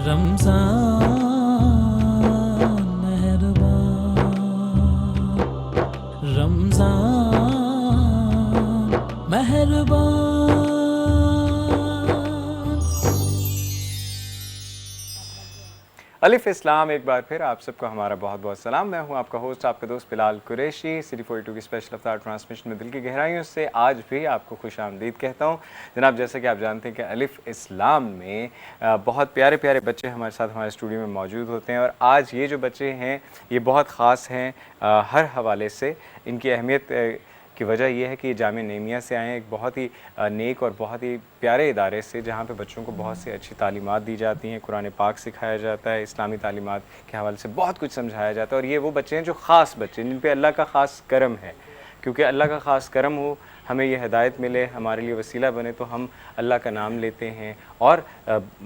رمضان مہربان، رمضان مہربان۔ الف اسلام، ایک بار پھر آپ سب کو ہمارا بہت بہت سلام۔ میں ہوں آپ کا ہوسٹ، آپ کا دوست بلال قریشی، سٹی 42 کی اسپیشل افطار ٹرانسمیشن میں دل کی گہرائیوں سے آج بھی آپ کو خوش آمدید کہتا ہوں۔ جناب، جیسا کہ آپ جانتے ہیں کہ الف اسلام میں بہت پیارے پیارے بچے ہمارے ساتھ ہمارے اسٹوڈیو میں موجود ہوتے ہیں، اور آج یہ جو بچے ہیں یہ بہت خاص ہیں ہر حوالے سے۔ ان کی اہمیت کی وجہ یہ ہے کہ یہ جامعہ نعیمیہ سے آئے ہیں، ایک بہت ہی نیک اور بہت ہی پیارے ادارے سے، جہاں پہ بچوں کو بہت سی اچھی تعلیمات دی جاتی ہیں، قرآن پاک سکھایا جاتا ہے، اسلامی تعلیمات کے حوالے سے بہت کچھ سمجھایا جاتا ہے۔ اور یہ وہ بچے ہیں جو خاص بچے ہیں، جن پہ اللہ کا خاص کرم ہے، کیونکہ اللہ کا خاص کرم ہو، ہمیں یہ ہدایت ملے، ہمارے لیے وسیلہ بنے، تو ہم اللہ کا نام لیتے ہیں اور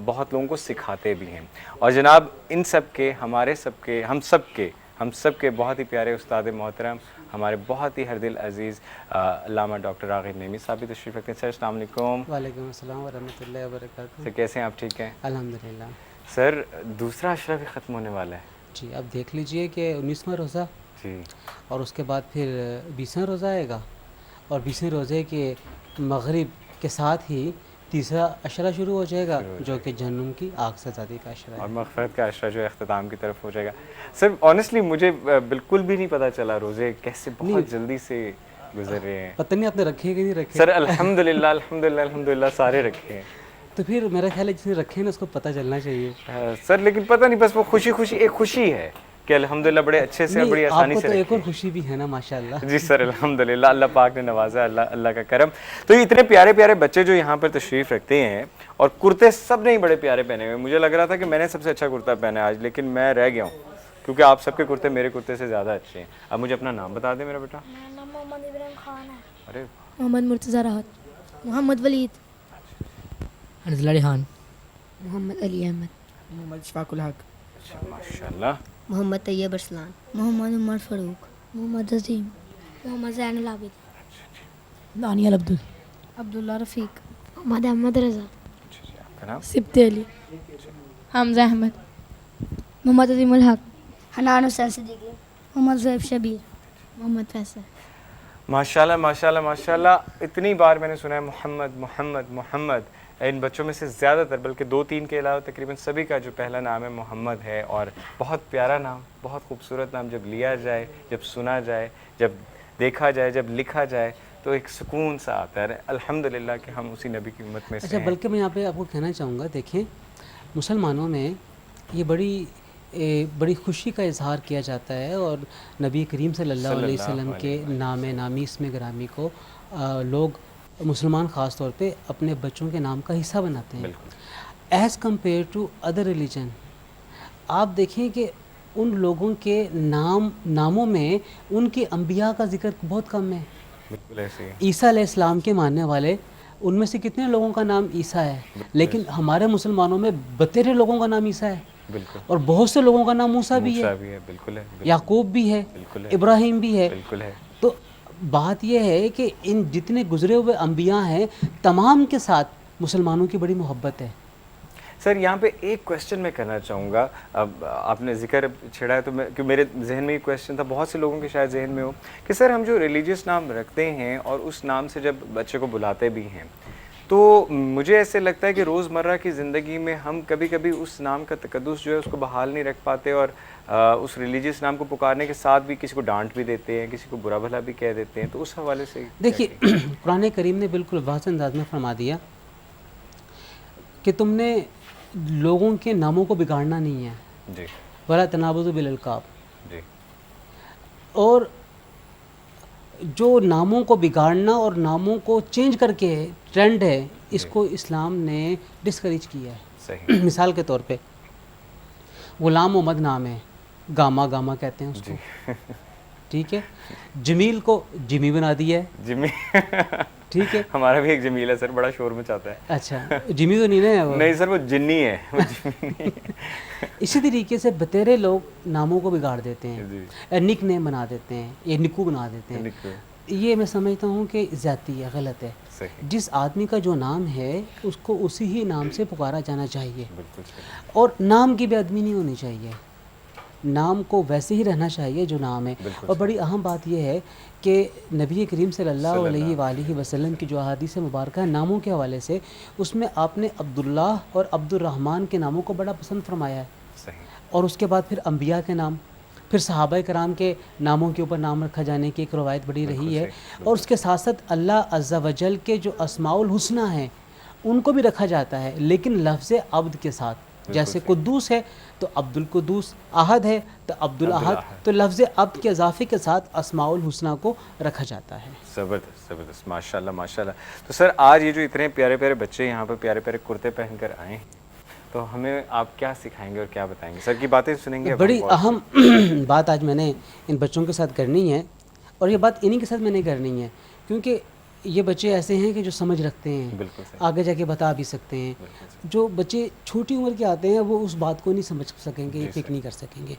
بہت لوگوں کو سکھاتے بھی ہیں۔ اور جناب، ان سب کے ہمارے سب کے ہم سب کے بہت ہی پیارے استاد محترم، ہمارے بہت ہی ہر دل عزیز علامہ ڈاکٹر راغب نعیمی صاحب تشریف رکھتے ہیں۔ سر السلام علیکم۔ وعلیکم السلام ورحمۃ اللہ وبرکاتہ۔ سر کیسے ہیں آپ؟ ٹھیک ہیں الحمدللہ۔ سر، دوسرا عشرہ بھی ختم ہونے والا ہے جی، اب دیکھ لیجئے کہ 19واں روزہ جی، اور اس کے بعد پھر 20واں روزہ آئے گا، اور 20ویں روزے کے مغرب کے ساتھ ہی تیسرا عشرہ شروع ہو جائے گا، جو کہ جہنم کی آگ سے آزادی کا عشرہ ہے، اور مغفرت کا عشرہ جو اختتام کی طرف ہو جائے گا۔ سر آنیسٹلی مجھے بالکل بھی نہیں پتا چلا روزے کیسے بہت جلدی سے گزر رہے ہیں۔ پتہ نہیں آپ نے رکھے کہ نہیں رکھے؟ سر الحمدللہ الحمدللہ الحمدللہ سارے رکھے ہیں۔ تو پھر میرا خیال ہے جس نے رکھے ہیں نا اس کو پتہ چلنا چاہیے۔ سر لیکن پتہ نہیں، بس وہ خوشی ایک خوشی ہے کہ الحمدللہ بڑے اچھے سے اور بڑی آسانی سے آپ کو تو ایک اور رکھے۔ خوشی بھی ہے نا، ماشاءاللہ۔ جی سر، الحمدللہ اللہ پاک نے نوازا، اللہ کا کرم۔ تو یہ اتنے پیارے پیارے بچے جو یہاں پر تشریف رکھتے ہیں، اور کرتے سب نے ہی بڑے پیارے پہنے ہوئے، مجھے لگ رہا تھا کہ میں نے سب سے اچھا کرتا پہنا ہے آج، لیکن میں رہ گیا ہوں کیونکہ آپ سب کے کرتے میرے کرتے سے زیادہ اچھے ہیں۔ اب مجھے اپنا نام بتا دیں میرا بیٹا۔ میرا نام محمد ابراہیم خان ہے۔ ارے محمد مرتضی راحت، محمد ولید، انزلہ ریحان، محمد علی احمد، محمد اشفاق الحق، ماشاءاللہ۔ محمد طیب ارسلان، محمد عمر فاروق، محمد عظیم، محمد زین العابدین، دانیال عبدل، عبداللہ رفیق، محمد احمد رضا، آپ کا نام؟ سبت علی، حمزہ احمد، محمد عظیم الحق، حنان حسین صدیقی، محمد زیب شبیر، محمد فیصل۔ ماشاءاللہ ماشاءاللہ ماشاءاللہ، اتنی بار میں نے سنا ہے محمد محمد محمد۔ ان بچوں میں سے زیادہ تر، بلکہ 2-3 کے علاوہ تقریباً سبھی کا جو پہلا نام ہے محمد ہے، اور بہت پیارا نام، بہت خوبصورت نام۔ جب لیا جائے، جب سنا جائے، جب دیکھا جائے، جب لکھا جائے تو ایک سکون سا آتا ہے۔ الحمدللہ کہ ہم اسی نبی کی امت میں سے اچھا، ہیں۔ بلکہ میں یہاں پہ آپ کو کہنا چاہوں گا، دیکھیں مسلمانوں میں یہ بڑی خوشی کا اظہار کیا جاتا ہے، اور نبی کریم صلی اللہ علیہ وسلم کے نام نامی اسم گرامی کو لوگ مسلمان خاص طور پہ اپنے بچوں کے نام کا حصہ بناتے ہیں، as compare to other religion. آپ دیکھیں کہ ان لوگوں کے ناموں میں ان کے انبیاء کا ذکر بہت کم ہے۔ بالکل ایسے ہی۔ عیسیٰ علیہ السلام کے ماننے والے، ان میں سے کتنے لوگوں کا نام عیسیٰ ہے، لیکن ہمارے مسلمانوں میں بتیرے لوگوں کا نام عیسیٰ ہے، بالکل، اور بہت سے لوگوں کا نام موسیٰ بھی ہے، بالکل ہے، یعقوب بھی ہے، بالکل ہے، ابراہیم بھی ہے۔ بالکل ہے۔ تو بات یہ ہے کہ ان جتنے گزرے ہوئے انبیاء ہیں، تمام کے ساتھ مسلمانوں کی بڑی محبت ہے۔ سر یہاں پہ ایک کویسچن میں کرنا چاہوں گا، اب آپ نے ذکر چھیڑا ہے تو کہ میرے ذہن میں یہ کویسچن تھا، بہت سے لوگوں کے شاید ذہن میں ہو کہ سر ہم جو ریلیجیس نام رکھتے ہیں اور اس نام سے جب بچے کو بلاتے بھی ہیں، تو مجھے ایسے لگتا ہے کہ روزمرہ کی زندگی میں ہم کبھی کبھی اس نام کا تقدس جو ہے اس کو بحال نہیں رکھ پاتے، اور اس ریلیجیس نام کو پکارنے کے ساتھ بھی کسی کو ڈانٹ بھی دیتے ہیں، کسی کو برا بھلا بھی کہہ دیتے ہیں، تو اس حوالے سے دیکھیے قرآن کریم نے بالکل واضح انداز میں فرما دیا کہ تم نے لوگوں کے ناموں کو بگاڑنا نہیں ہے، جی وَلَا تَنَابَزُوا بِالْأَلْقَابِ۔ جی، اور جو ناموں کو بگاڑنا اور ناموں کو چینج کر کے ٹرینڈ ہے، اس کو اسلام نے ڈسکریج کیا ہے۔ صحیح، مثال کے طور پہ غلام محمد نام ہے، گاما کہتے ہیں اس کو، ٹھیک ہے، جمیل کو جمی بنا دیا ہے، جمی ٹھیک ہے، ہمارا بھی ایک جمیل ہے سر، بڑا شور مچاتا ہے۔ اچھا جمی تو نہیں نا وہ، نہیں سر، وہ جنی ہے، وہ جمی نہیں ہے۔ اسی طریقے سے بتیرے لوگ ناموں کو بگاڑ دیتے جی، ہیں، نک نیم بنا دیتے ہیں، یہ نکو بنا دیتے ہیں۔ یہ میں سمجھتا ہوں کہ زیادتی ہے، غلط ہے. صحیح. جس آدمی کا جو نام ہے اس کو اسی ہی نام سے پکارا جانا چاہیے، بالکل صحیح. اور نام کی بے ادبی نہیں ہونی چاہیے. نام کو ویسے ہی رہنا چاہیے جو نام ہے. اور بڑی اہم بات یہ ہے کہ نبی کریم صلی اللہ علیہ وآلہ وسلم کی جو احادیث مبارکہ ہیں ناموں کے حوالے سے، اس میں آپ نے عبداللہ اور عبد الرحمن کے ناموں کو بڑا پسند فرمایا ہے. صحیح. اور اس کے بعد پھر انبیاء کے نام، پھر صحابہ کرام کے ناموں کے اوپر نام رکھا جانے کی ایک روایت بڑی رہی ہے. اور اس کے ساتھ ساتھ اللہ عز و جل کے جو اسماء الحسنی ہیں ان کو بھی رکھا جاتا ہے، لیکن لفظ عبد کے ساتھ. جیسے قدوس ہے تو عبد القدوس، احد ہے تو عبد الاحد، تو لفظ عبد کے اضافے کے ساتھ اسماء الحسنی کو رکھا جاتا ہے. زبردست زبردست، ماشاء اللہ ماشاء اللہ. تو سر آج یہ جو اتنے پیارے پیارے بچے یہاں پہ پیارے پیارے کرتے پہن کر آئے ہیں، تو ہمیں آپ کیا سکھائیں گے اور کیا بتائیں گے؟ سر کی باتیں سنیں گے. بڑی اہم بات آج میں نے ان بچوں کے ساتھ کرنی ہے، اور یہ بات انہی کے ساتھ میں نے کرنی ہے، کیونکہ یہ بچے ایسے ہیں کہ جو سمجھ رکھتے ہیں، بالکل آگے جا کے بتا بھی سکتے ہیں. جو بچے چھوٹی عمر کے آتے ہیں وہ اس بات کو نہیں سمجھ سکیں گے، پک نہیں کر سکیں گے.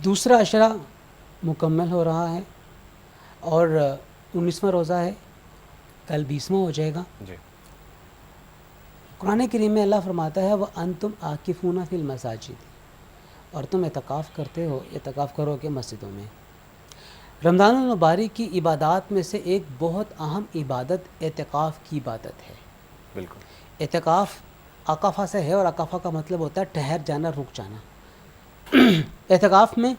دوسرا عشرہ مکمل ہو رہا ہے اور 19واں روزہ ہے، کل 20واں ہو جائے گا. جی. قرآن کریم میں اللہ فرماتا ہے وَأَنْتُمْ عَاكِفُونَ فِي الْمَسَاجِدِ، اور تم اعتکاف کرتے ہو، اعتکاف کرو کہ مسجدوں میں. رمضان المبارک کی عبادات میں سے ایک بہت اہم عبادت اعتکاف کی عبادت ہے. بالکل. اعتکاف عکفہ سے ہے، اور عکفہ کا مطلب ہوتا ہے ٹھہر جانا، رک جانا. اعتکاف میں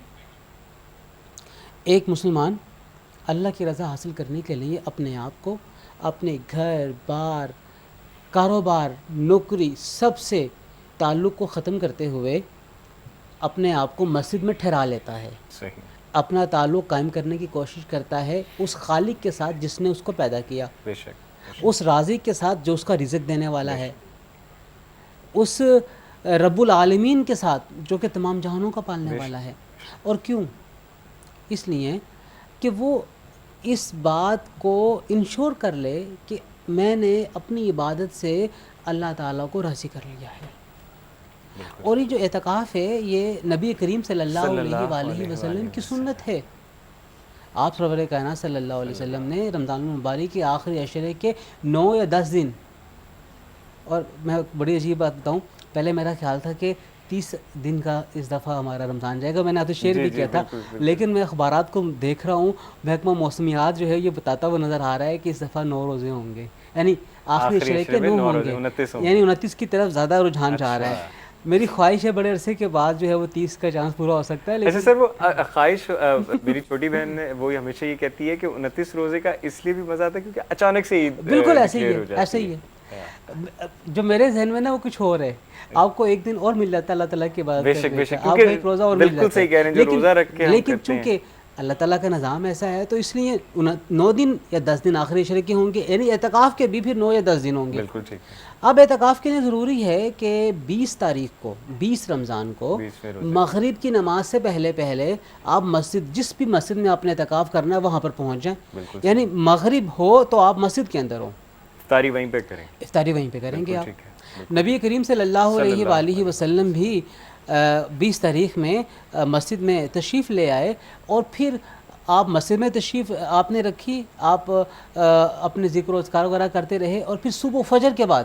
ایک مسلمان اللہ کی رضا حاصل کرنے کے لیے اپنے آپ کو اپنے گھر بار، کاروبار، نوکری، سب سے تعلق کو ختم کرتے ہوئے اپنے آپ کو مسجد میں ٹھہرا لیتا ہے. صحیح. اپنا تعلق قائم کرنے کی کوشش کرتا ہے اس خالق کے ساتھ جس نے اس کو پیدا کیا، بے شک. اس رازق کے ساتھ جو اس کا رزق دینے والا ہے، اس رب العالمین کے ساتھ جو کہ تمام جہانوں کا پالنے والا ہے. اور کیوں؟ اس لیے کہ وہ اس بات کو انشور کر لے کہ میں نے اپنی عبادت سے اللہ تعالیٰ کو راضی کر لیا ہے. اور یہ جو اعتکاف ہے یہ نبی کریم صلی اللہ علیہ وآلہ وسلم کی سنت ہے. آپ سرور کائنات صلی اللہ علیہ وسلم نے رمضان المبارک کے آخری عشرے کے 9 یا 10 دن، اور میں بڑی عجیب بات بتاؤں، پہلے میرا خیال تھا کہ 30 دن کا اس دفعہ ہمارا رمضان جائے گا. میں نے تو شیئر بھی کیا تھا، لیکن میں اخبارات کو دیکھ رہا ہوں، محکمہ موسمیات جو ہے یہ بتاتا ہوا نظر آ رہا ہے کہ اس دفعہ 9 روزے ہوں گے، یعنی آخری عشرے کے 9 ہوں گے، یعنی 29 کی طرف زیادہ رجحان جا رہا ہے. میری خواہش ہے بڑے عرصے کے بعد جو ہے وہ 30 کا چانس پورا ہو سکتا ہے. ایسے سر وہ خواہش میری چھوٹی بہن نے وہ ہمیشہ یہ کہتی ہے کہ 29 روزے کا اس لیے بھی مزہ آتا ہے کیونکہ اچانک سے عید بالکل ایسے ہی ہے، ایسے ہی ہے. جو میرے ذہن میں نا وہ کچھ اور ہے. آپ کو ایک دن اور مل جاتا ہے اللہ تعالیٰ کی عبادت کرنے کا، آپ کو ایک روزہ اور مل جاتا ہے. لیکن چونکہ اللہ تعالیٰ کا نظام ایسا ہے تو اس لیے 9 دن یا 10 دن آخری عشرے کے ہوں گے، یعنی اعتکاف کے بھی پھر 9 یا 10 دن ہوں گے. بالکل ٹھیک. اب اعتکاف کے لیے ضروری ہے کہ 20 تاریخ کو، 20 رمضان کو مغرب کی نماز سے پہلے آپ مسجد، جس بھی مسجد میں آپ نے اعتکاف کرنا ہے وہاں پر پہنچ جائیں. یعنی مغرب ہو تو آپ مسجد کے اندر ہو، افطاری وہیں پہ کریں، افطاری وہیں پہ کریں گے آپ. نبی کریم صلی اللہ علیہ وآلہ وسلم بھی 20 تاریخ میں مسجد میں تشریف لے آئے، اور پھر آپ مسجد میں تشریف آپ نے رکھی، آپ اپنے ذکر و اذکار وغیرہ کرتے رہے، اور پھر صبح فجر کے بعد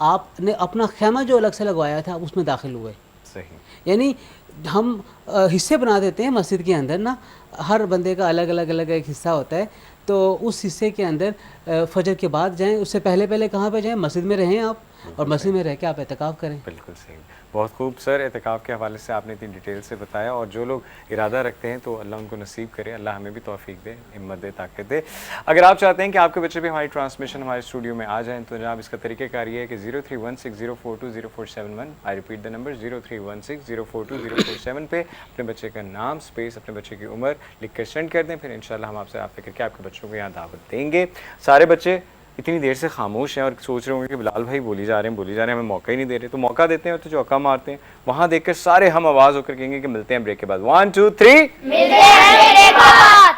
آپ نے اپنا خیمہ جو الگ سے لگوایا تھا اس میں داخل ہوئے. صحیح. یعنی ہم حصے بنا دیتے ہیں مسجد کے اندر نا، ہر بندے کا الگ ایک حصہ ہوتا ہے، تو اس حصے کے اندر فجر کے بعد جائیں، اس سے پہلے کہاں پہ جائیں؟ مسجد میں رہیں آپ، اور مسجد میں رہ کے آپ اعتکاف کریں. بالکل صحیح. بہت خوب سر، اعتکاف کے حوالے سے آپ نے اتنی ڈیٹیل سے بتایا، اور جو لوگ ارادہ رکھتے ہیں تو اللہ ان کو نصیب کرے، اللہ ہمیں بھی توفیق دے، ہمت دے، طاقت دے. اگر آپ چاہتے ہیں کہ آپ کے بچے بھی ہماری ٹرانسمیشن ہمارے اسٹوڈیو میں آ جائیں تو جناب اس کا طریقہ کار یہ ہے کہ 0316042047 آئی ریپیٹ دا نمبر 0316042047 پہ اپنے بچے کا نام، اسپیس، اپنے بچے کی عمر لکھ کر سینڈ کر دیں. پھر انشاءاللہ ہم آپ سے رابطہ کر کے آپ کے بچوں کو یہاں دعوت دیں گے. سارے بچے اتنی دیر سے خاموش ہیں اور سوچ رہے ہوں گے کہ بلال بھائی بولی جا رہے ہیں، ہمیں موقع ہی نہیں دے رہے. تو موقع دیتے ہیں تو جو عقا مارتے ہیں وہاں دیکھ کر سارے ہم آواز ہو کر کہیں گے کہ ملتے ہیں بریک کے بعد. 1 2 3 ملتے ہیں بریک کے بعد.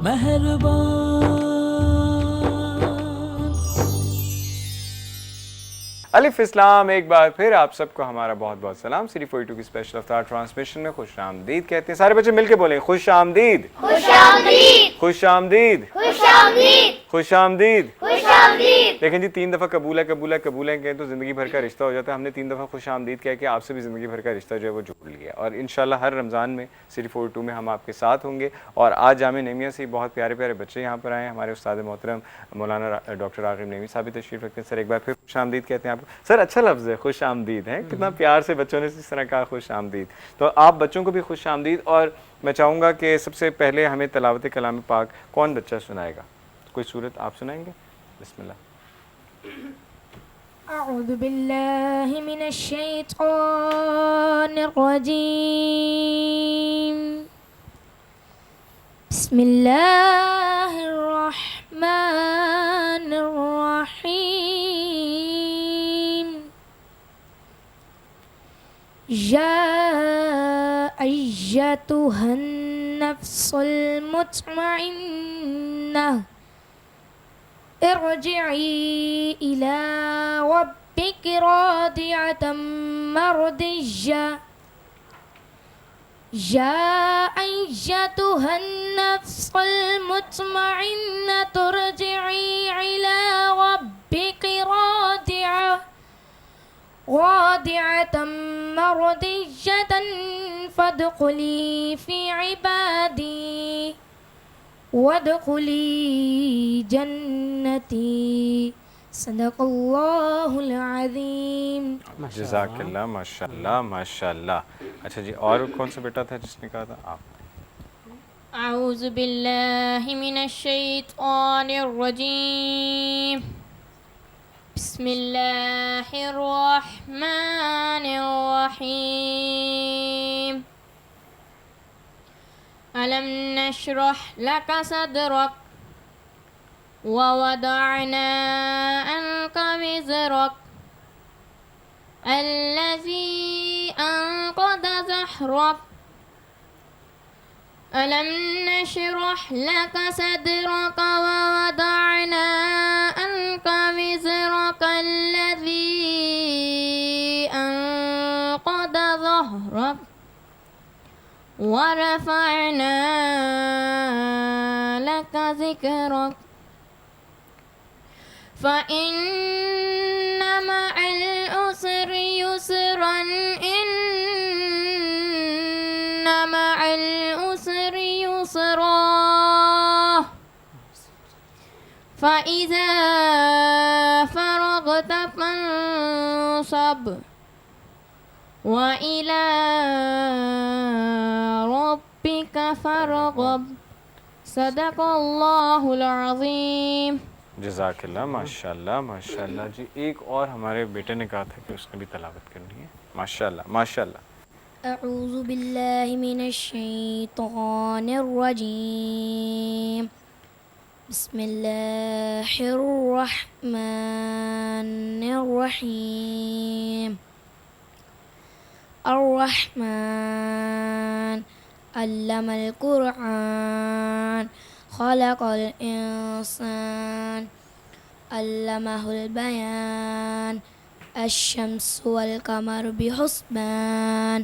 مہربان الف اسلام ایک بار پھر آپ سب کو ہمارا بہت بہت سلام. سری 42 کی اسپیشل افطار ٹرانسمیشن میں خوش آمدید کہتے ہیں. سارے بچے مل کے بولیں خوش آمدید, خوش آمدید, خوش آمدید, خوش آمدید, خوش آمدید. خوش آمدید. دیکھیں جی 3 دفعہ قبول ہے قبول ہے قبول ہے کہیں تو زندگی بھر کا رشتہ ہو جاتا ہے. ہم نے 3 دفعہ خوش آمدید کہہ کے آپ سے بھی زندگی بھر کا رشتہ جو ہے وہ جوڑ لیا, اور انشاءاللہ ہر رمضان میں سری 42 میں ہم آپ کے ساتھ ہوں گے. اور آج جامعہ نعیمیہ سے بہت پیارے پیارے بچے یہاں پر آئے ہیں. ہمارے استاد محترم مولانا ڈاکٹر راغب نعیمی صاحب بھی تشریف رکھتے ہیں. سر ایک بار پھر خوش آمدید کہتے ہیں آپ کو. سر اچھا لفظ ہے خوش آمدید ہے, کتنا پیار سے بچوں نے اس طرح کہا خوش آمدید. تو آپ بچوں کو بھی خوش آمدید. اور میں چاہوں گا کہ سب سے پہلے ہمیں تلاوت کلام پاک کون بچہ سنائے گا؟ کوئی صورت آپ سنائیں گے؟ بسم اللہ. اعوذ باللہ من الشیطان الرجیم. بسم اللہ الرحمن الرحیم. یا ایتها النفس المطمئنہ ارجعی إلى ربك راضعة مرضية. يا أيتها النفس المطمئنة ارجعي إلى ربك راضعة مرضية فادخلي في عبادي وادخلی جنتی. صدق اللہ العظیم. جزاک اللہ, ماشاء اللہ ماشاء اللہ. اچھا جی, اور کون سا بیٹا تھا جس نے کہا تھا آپ؟ اعوذ باللہ من الشیطان الرجیم. بسم اللہ الرحمن الرحیم. ألم نشرح لك صدرك ووضعنا عنك وزرك الذي أنقض ظهرك. ألم نشرح لك صدرك ووضعنا عنك وزرك الذي أنقض ظهرك ورفعنا لك ذكرك فإن مع العسر يسرا إن مع العسر يسرا فإذا فرغت فانصب وَإِلَىٰ رَبِّكَ فَارْغَب. صدق اللہ العظیم. جزاک اللہ, ماشاء اللہ ماشاء اللہ. جی ایک اور ہمارے بیٹے نے کہا تھا کہ اس نے بھی تلاوت کرنی ہے. ماشاء اللہ ماشاء اللہ. اعوذ باللہ من الشیطان الرجیم. بسم اللہ الرحمن الرحیم. الرحمن علم القرآن خلق الإنسان علمه البيان. الشمس والقمر بحسبان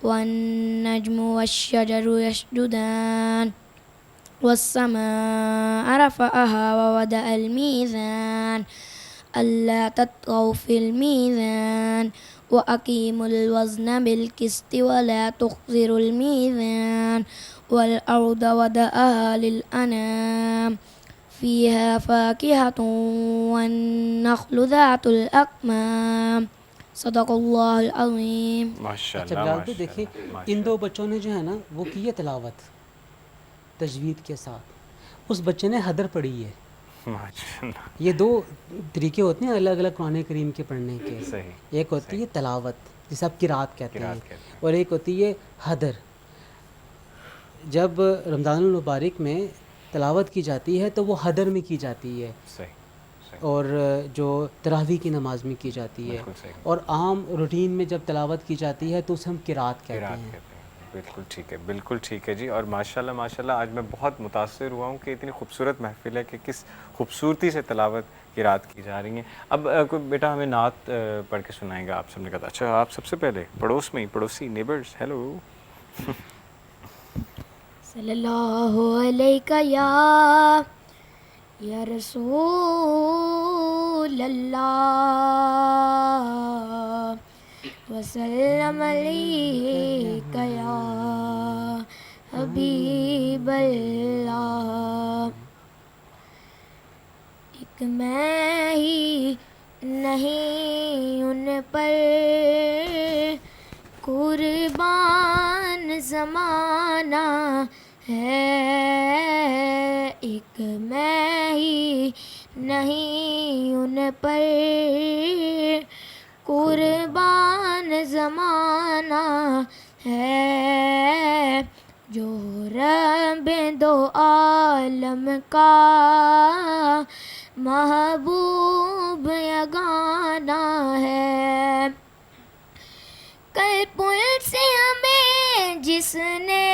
والنجم والشجر يسجدان والسماء رفعها ووضع الميزان ألا تطغوا في الميزان وأقيموا الوزن بالقسط ولا تخسروا الميزان والأرض وضعها للأنام فيها فاكهة والنخل ذات الأكمام. صدق اللہ العظیم. ماشاء اچھا اللہ بلال ماشاء دیکھیں اللہ. ان دو بچوں نے جو ہے نا وہ کی ہے تلاوت تجوید کے ساتھ. اس بچے نے حدر پڑھی ہے. ماشاء اللہ. یہ دو طریقے ہوتے ہیں الگ الگ قرآن کریم کے پڑھنے کے. صحیح. ایک ہوتی ہے تلاوت جسے آپ قرات کہتے ہیں, قرات کہتے ہیں. اور ایک ہوتی ہے حدر. جب رمضان المبارک میں تلاوت کی جاتی ہے تو وہ حدر میں کی جاتی ہے, صحیح. اور جو تراویح کی نماز میں کی جاتی ہے, اور عام روٹین میں جب تلاوت کی جاتی ہے تو اسے ہم قرات کہتے ہیں. بالکل ٹھیک ہے، بالکل ٹھیک ہے جی. اور ماشاءاللہ ماشاءاللہ آج میں بہت متاثر ہوا ہوں کہ اتنی خوبصورت محفل ہے کہ کس خوبصورتی سے تلاوت کی رات کی جا رہی ہیں. اب کوئی بیٹا ہمیں نعت پڑھ کے سنائیں گا. آپ سب نے کہا اچھا آپ سب سے پہلے پڑوس میں ہی، پڑوسی نیبرز. ہیلو. صلی اللہ علیہ یا رسول اللہ وسلم علیک یا حبیب اللہ. ایک میں ہی نہیں ان پر قربان زمانہ ہے، ایک میں ہی نہیں ان پر قربان زمانہ ہے، جو رب دو عالم کا محبوب یگانہ ہے. کل پل سے ہمیں جس نے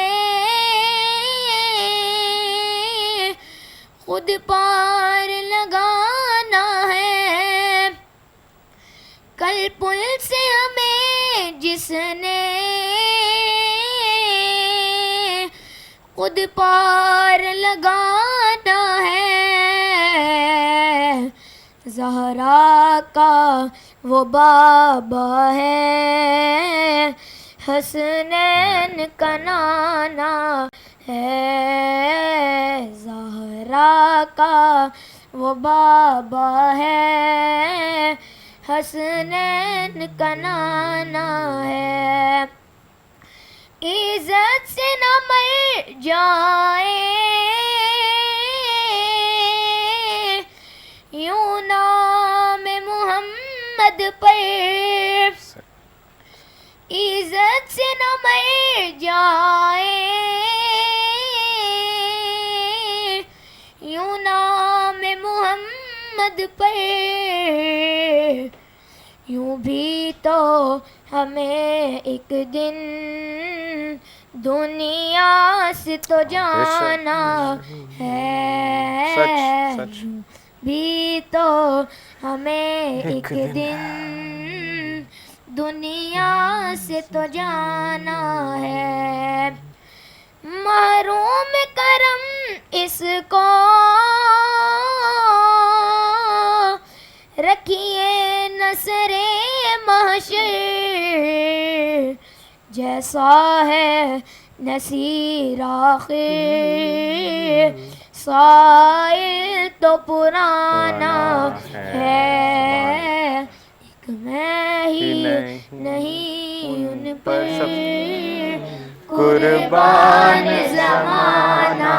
خود پار لگانا ہے، کل پل سے ہمیں جس نے خود پار لگانا ہے، زہرا کا وہ بابا ہے، حسنین کا نانا ہے، زہرا کا وہ بابا ہے، حسنین کا نانا ہے. عزت سے نہ مر جائے یوں نام محمد پر، عزت سے نہ مر جائے یوں نام محمد پر، یوں بھی تو ہمیں ایک دن دنیا سے تو جانا ہے، یوں بھی تو ہمیں ایک دن دنیا سے تو جانا ہے. محروم کرم اس کو رکھیے نصر محشر، جیسا ہے نصیر آخر سائل تو پرانا ہے، ایک میں ہی نہیں ان پر قربان زمانہ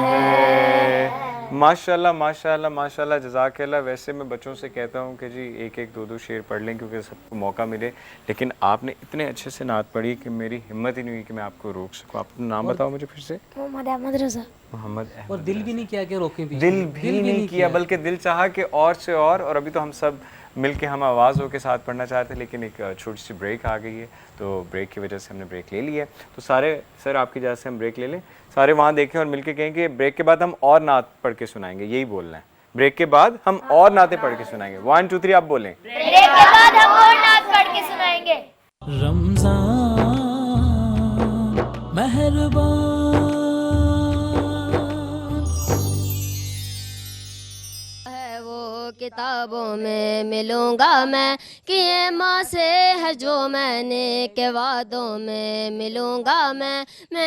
ہے. ماشاءاللہ ماشاءاللہ ماشاءاللہ جزاک اللہ. ویسے میں بچوں سے کہتا ہوں کہ جی ایک ایک دو دو شعر پڑھ لیں کیونکہ سب کو موقع ملے، لیکن آپ نے اتنے اچھے سے نعت پڑھی کہ میری ہمت ہی نہیں ہوئی کہ میں آپ کو روک سکوں. آپ اپنا نام بتاؤ مجھے پھر سے. محمد احمد رضا. محمد احمد. اور دل بھی نہیں کیا کہ روکیں بھی، دل بھی نہیں کیا بلکہ دل چاہا کہ اور سے اور ابھی تو ہم سب مل کے ہم آواز ہو کے ساتھ پڑھنا چاہتے ہیں، لیکن ایک چھوٹی سی بریک آ گئی ہے، تو بریک کی وجہ سے ہم نے بریک لے لی ہے. تو سارے سر آپ کی اجازت سے ہم بریک لے لیں، سارے وہاں دیکھیں اور مل کے کہیں کہ بریک کے بعد ہم اور نعت پڑھ کے سنائیں گے. یہی بولنا ہے، بریک کے بعد ہم اور نعتیں پڑھ کے سنائیں گے. 1 2 3 آپ بولیں. بریک کے بعد ہم اور نعت پڑھ کے سنائیں گے. رمضان مہربان ہے وہ کتابوں میں ملوں گا میں، کیے ماں سے ہے جو میں نے کہ وعدوں میں ملوں گا میں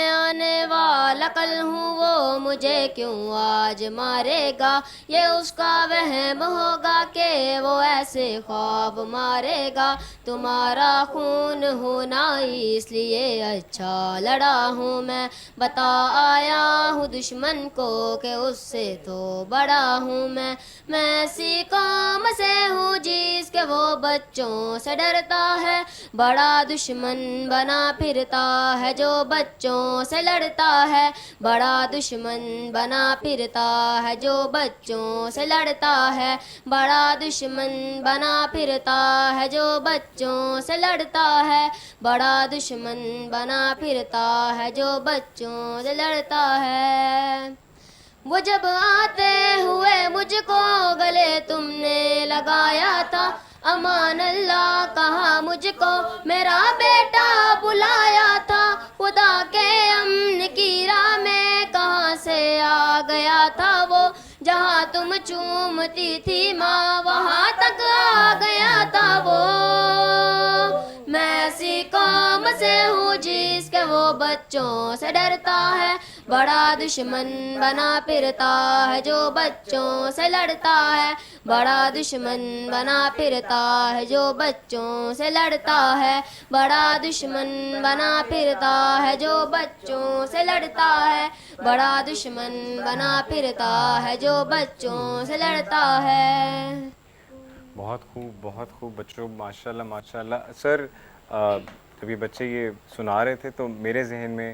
آنے والا کل ہوں وہ مجھے کیوں آج مارے گا، یہ اس کا وہم ہوگا کہ وہ ایسے خواب مارے گا. تمہارا خون ہونا اس لیے اچھا لڑا ہوں میں، بتا آیا ہوں دشمن کو کہ اس سے تو بڑا ہوں میں ایسی قوم سے ہوں جس کے وہ بچوں سے ڈرتا ہے، بڑا دشمن بنا پھرتا ہے جو بچوں سے لڑتا ہے، بڑا دشمن بنا پھرتا ہے جو بچوں سے لڑتا ہے، بڑا دشمن بنا پھرتا ہے جو بچوں سے لڑتا ہے، بڑا دشمن بنا پھرتا ہے جو بچوں سے لڑتا ہے۔ وہ جب آتے ہوئے مجھ کو گلے تم نے لگایا تھا، امان اللہ کہا مجھ کو میرا بیٹا بلایا تھا، خدا کے امن کی راہ میں کہاں سے آ گیا تھا وہ، جہاں تم چومتی تھی ماں وہاں تک آ گیا تھا وہ۔ میں ایسی قوم سے ہوں جس کے وہ بچوں سے ڈرتا ہے، بڑا دشمن بنا پھرتا ہے جو بچوں سے لڑتا ہے، بڑا دشمن بنا پھرتا ہے جو بچوں سے لڑتا ہے، بڑا دشمن بنا پھرتا ہے جو بچوں سے لڑتا ہے، بڑا دشمن بنا پھرتا ہے جو بچوں سے لڑتا ہے۔ بہت خوب بچوں، ماشاءاللہ ماشاءاللہ۔ سر جب یہ بچے یہ سنا رہے تھے تو میرے ذہن میں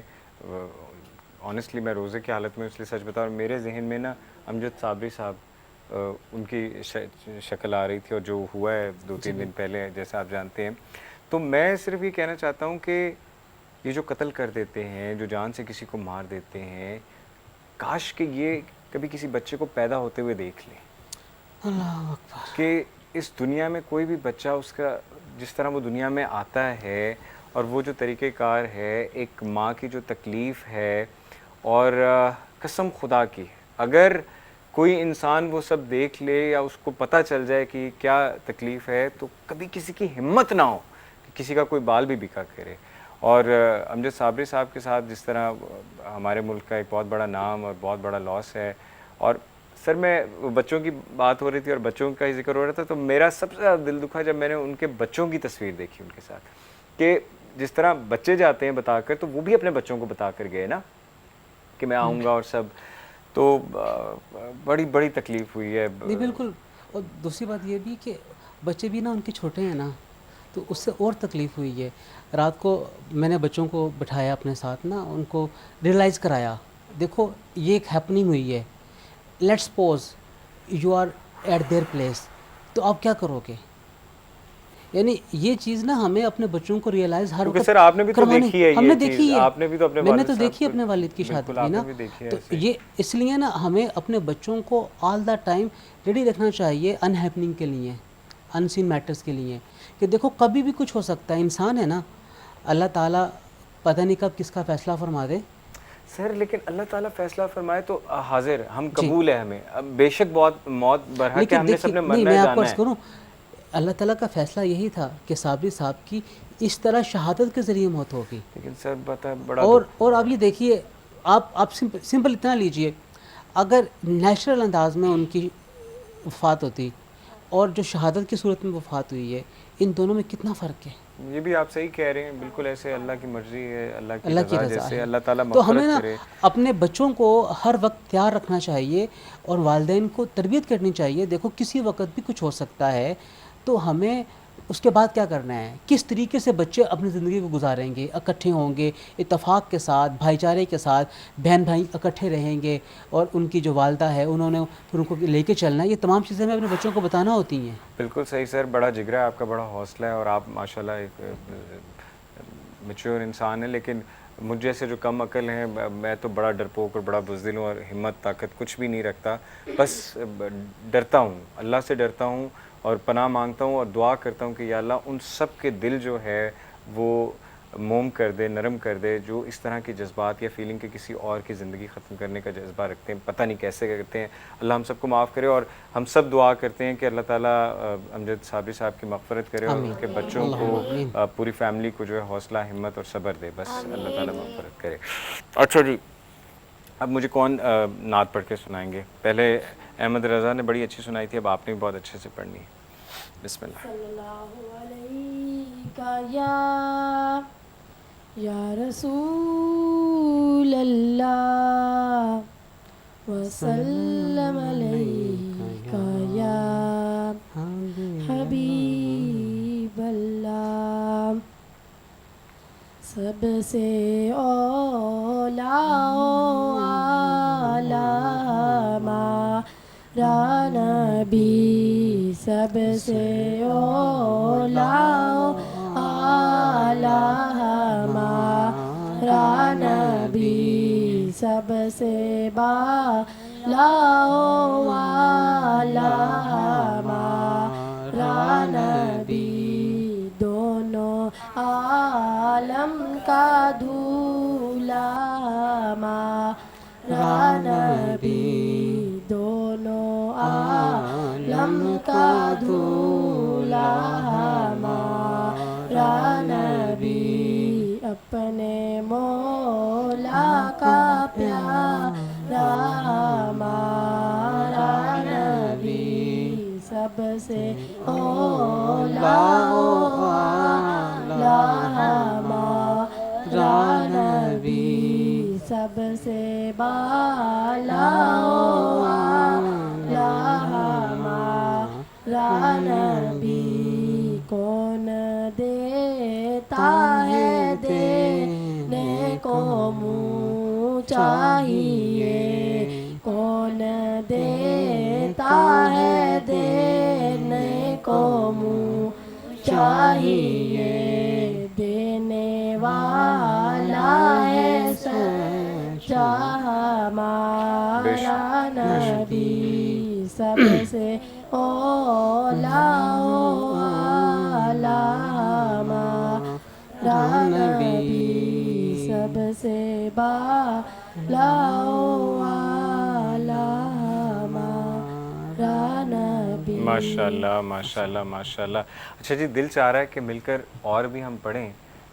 آنیسٹلی میں روزے کی حالت میں اس لیے سچ بتاؤں، میرے ذہن میں نا امجد صابری صاحب ان کی شکل آ رہی تھی، اور جو ہوا ہے 2-3 دن پہلے جیسا آپ جانتے ہیں۔ تو میں صرف یہ کہنا چاہتا ہوں کہ یہ جو قتل کر دیتے ہیں، جو جان سے کسی کو مار دیتے ہیں، کاش کہ یہ کبھی کسی بچے کو پیدا ہوتے ہوئے دیکھ لیں، اللہ اکبر، کہ اس دنیا میں کوئی بھی بچہ اس کا جس طرح وہ دنیا میں آتا ہے، اور وہ جو طریقہ کار ہے، ایک ماں کی جو تکلیف ہے، اور قسم خدا کی اگر کوئی انسان وہ سب دیکھ لے یا اس کو پتہ چل جائے کہ کیا تکلیف ہے، تو کبھی کسی کی ہمت نہ ہو کہ کسی کا کوئی بال بھی بکا کرے۔ اور امجد صابری صاحب کے ساتھ جس طرح ہمارے ملک کا ایک بہت بڑا نام اور بہت بڑا لاس ہے، اور سر میں بچوں کی بات ہو رہی تھی اور بچوں کا ہی ذکر ہو رہا تھا، تو میرا سب سے زیادہ دل دکھا جب میں نے ان کے بچوں کی تصویر دیکھی ان کے ساتھ، کہ جس طرح بچے جاتے ہیں بتا کر، تو وہ بھی اپنے بچوں کو بتا کر گئے نا کہ میں آؤں گا اور سب، تو بڑی بڑی تکلیف ہوئی ہے۔ نہیں بالکل، اور دوسری بات یہ بھی کہ بچے بھی نا ان کے چھوٹے ہیں نا، تو اس سے اور تکلیف ہوئی ہے۔ رات کو میں نے بچوں کو بٹھایا اپنے ساتھ نا، ان کو ریئلائز کرایا، دیکھو یہ ایک ہیپننگ ہوئی ہے، let's pause you are at their place, تو آپ کیا کرو گے؟ یعنی یہ چیز نا ہمیں اپنے بچوں کو ریئلائز ہر وقت سر آپ نے بھی تو دیکھی ہے، ہم نے دیکھی ہے، آپ نے بھی تو اپنے میں نے والد تو صاحب دیکھی اپنے والد کی شادی کی نا، تو تو یہ اس لیے نا ہمیں اپنے بچوں کو آل دا ٹائم ریڈی رکھنا چاہیے ان ہیپننگ کے لیے، ان سین میٹرز کے لیے، کہ دیکھو کبھی بھی کچھ ہو سکتا ہے، انسان ہے نا، اللہ تعالیٰ پتہ نہیں کب کس کا فیصلہ فرما دے۔ سر لیکن اللہ تعالیٰ فیصلہ فرمائے تو حاضر، ہم قبول ہے ہمیں، بے شک بہت موت برحق ہے، ہم نے سب نے مرنا ہے، جانا ہے۔ اللہ تعالیٰ کا فیصلہ یہی تھا کہ صابری صاحب کی اس طرح شہادت کے ذریعے موت ہوگی، لیکن سر بتا بڑا اور آپ یہ دیکھیے، آپ سمپل اتنا لیجئے، اگر نیچرل انداز میں ان کی وفات ہوتی اور جو شہادت کی صورت میں وفات ہوئی ہے، ان دونوں میں کتنا فرق ہے۔ یہ بھی آپ صحیح کہہ رہے ہیں، بالکل ایسے اللہ کی مرضی ہے، اللہ کی رضا جیسے اللہ تعالیٰ تو ہمیں مغفرت نا کرے۔ اپنے بچوں کو ہر وقت تیار رکھنا چاہیے، اور والدین کو تربیت کرنی چاہیے، دیکھو کسی وقت بھی کچھ ہو سکتا ہے، تو ہمیں اس کے بعد کیا کرنا ہے، کس طریقے سے بچے اپنی زندگی کو گزاریں گے، اکٹھے ہوں گے اتفاق کے ساتھ، بھائی چارے کے ساتھ، بہن بھائی اکٹھے رہیں گے، اور ان کی جو والدہ ہے انہوں نے پھر ان کو لے کے چلنا ہے، یہ تمام چیزیں ہمیں اپنے بچوں کو بتانا ہوتی ہیں۔ بالکل صحیح سر، بڑا جگرا ہے آپ کا، بڑا حوصلہ ہے، اور آپ ماشاءاللہ ایک میچور انسان ہیں، لیکن مجھ جیسے جو کم عقل ہیں، میں تو بڑا ڈرپوک اور بڑا بزدل ہوں، اور ہمت طاقت کچھ بھی نہیں رکھتا، بس ڈرتا ہوں، اللہ سے ڈرتا ہوں، اور پناہ مانگتا ہوں، اور دعا کرتا ہوں کہ یا اللہ ان سب کے دل جو ہے وہ موم کر دے، نرم کر دے، جو اس طرح کے جذبات یا فیلنگ کے کسی اور کی زندگی ختم کرنے کا جذبہ رکھتے ہیں، پتہ نہیں کیسے کرتے ہیں۔ اللہ ہم سب کو معاف کرے، اور ہم سب دعا کرتے ہیں کہ اللہ تعالیٰ امجد صابری صاحب کی مغفرت کرے، اور ان کے بچوں کو، پوری فیملی کو جو ہے حوصلہ، ہمت اور صبر دے، بس اللہ تعالیٰ مغفرت کرے۔ اچھا جی، اب مجھے کون نعت پڑھ کے سنائیں گے؟ پہلے احمد رضا نے بڑی اچھی سنائی تھی، اب آپ نے بھی بہت اچھے سے پڑھنی ہے۔ بسم اللہ۔ صلی اللہ علیہ یا رسول اللہ وسلم علیہ یا سب سے اولا اعلیٰ ہمارا نبی، سب سے اولا اعلیٰ ہمارا نبی، سب سے بالا والا ہمارا نبی، دونوں عالم کا دھولا ہمارا نبی، دونوں عالم کا دھولا ہمارا نبی، اپنے مولا کا پیارا ہمارا نبی، سب سے اولا ہمارا نبی، سب سے بالا ہمارا نبی، کون دیتا ہے دینے کو منہ چاہیے، کون دیتا ہے دینے کو منہ چاہیے، دینے والا ہے سچا ہمارا نبی، سب سے اولا ہمارا نبی، سب سے بالا ہمارا نبی۔ ماشاءاللہ ماشاءاللہ ماشاءاللہ۔ اچھا جی، دل چاہ رہا ہے کہ مل کر اور بھی ہم پڑھیں،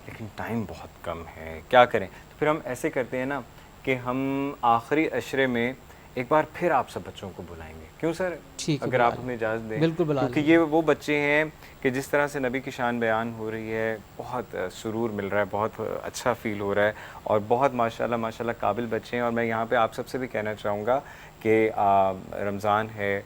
لیکن ٹائم بہت کم ہے، کیا کریں؟ تو پھر ہم ایسے کرتے ہیں نا کہ ہم آخری عشرے میں ایک بار پھر آپ سب بچوں کو بلائیں گے، کیوں سر؟ اگر آپ ہمیں اجازت دیں، بالکل بلا، کیونکہ یہ وہ بچے ہیں کہ جس طرح سے نبی کی شان بیان ہو رہی ہے، بہت سرور مل رہا ہے، بہت اچھا فیل ہو رہا ہے، اور بہت ماشاءاللہ ماشاءاللہ قابل بچے ہیں۔ اور میں یہاں پہ آپ سب سے بھی کہنا چاہوں گا کہ رمضان ہے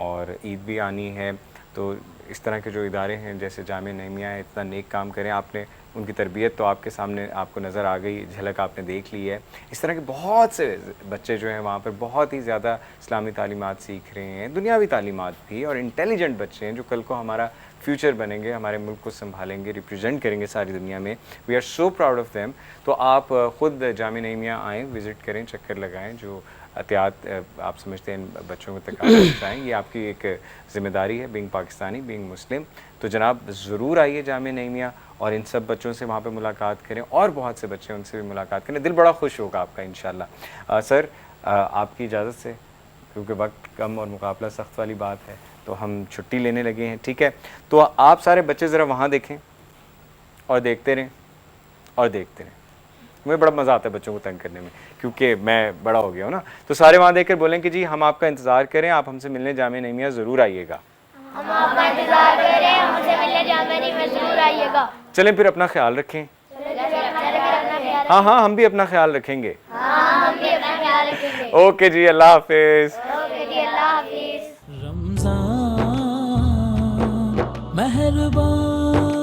اور عید بھی آنی ہے، تو اس طرح کے جو ادارے ہیں جیسے جامعہ نعیمیہ ہے، اتنا نیک کام کریں۔ آپ نے ان کی تربیت تو آپ کے سامنے آپ کو نظر آ گئی، جھلک آپ نے دیکھ لی ہے۔ اس طرح کے بہت سے بچے جو ہیں وہاں پر بہت ہی زیادہ اسلامی تعلیمات سیکھ رہے ہیں، دنیاوی تعلیمات بھی، اور انٹیلیجنٹ بچے ہیں جو کل کو ہمارا فیوچر بنیں گے، ہمارے ملک کو سنبھالیں گے، ریپریزنٹ کریں گے ساری دنیا میں۔ We are so proud of them. تو آپ خود جامعہ نعیمیہ آئیں، وزٹ کریں، چکر لگائیں، جو احتیاط آپ سمجھتے ہیں ان بچوں کو تک پہنچائیں، یہ آپ کی ایک ذمہ داری ہے، بینگ پاکستانی، بینگ مسلم۔ تو جناب ضرور آئیے جامعہ نعیمیہ اور ان سب بچوں سے وہاں پہ ملاقات کریں، اور بہت سے بچے ان سے بھی ملاقات کریں، دل بڑا خوش ہوگا آپ کا انشاءاللہ۔ سر آپ کی اجازت سے، کیونکہ وقت کم اور مقابلہ سخت والی بات ہے، تو ہم چھٹی لینے لگے ہیں، ٹھیک ہے؟ تو آپ سارے بچے ذرا وہاں دیکھیں اور دیکھتے رہیں اور دیکھتے رہیں۔ مجھے بڑا مزہ آتا ہے بچوں کو تنگ کرنے میں، کیونکہ میں بڑا ہو گیا ہوں نا۔ تو سارے وہاں دیکھ کر بولیں کہ جی ہم آپ کا انتظار کریں، آپ ہم سے ملنے جامعہ نعیمیہ ضرور آئیے گا۔ ہم آپ کا انتظار کریں، ہم سے ملنے جامعہ نعیمیہ ضرور آئیے گا۔ چلیں پھر اپنا خیال رکھیں۔ ہاں ہاں، ہم بھی اپنا خیال رکھیں گے۔ ہم بھی اپنا خیال رکھیں گے۔ اوکے جی، اللہ حافظ۔ اوکے جی، اللہ حافظ۔ رمضان مہربان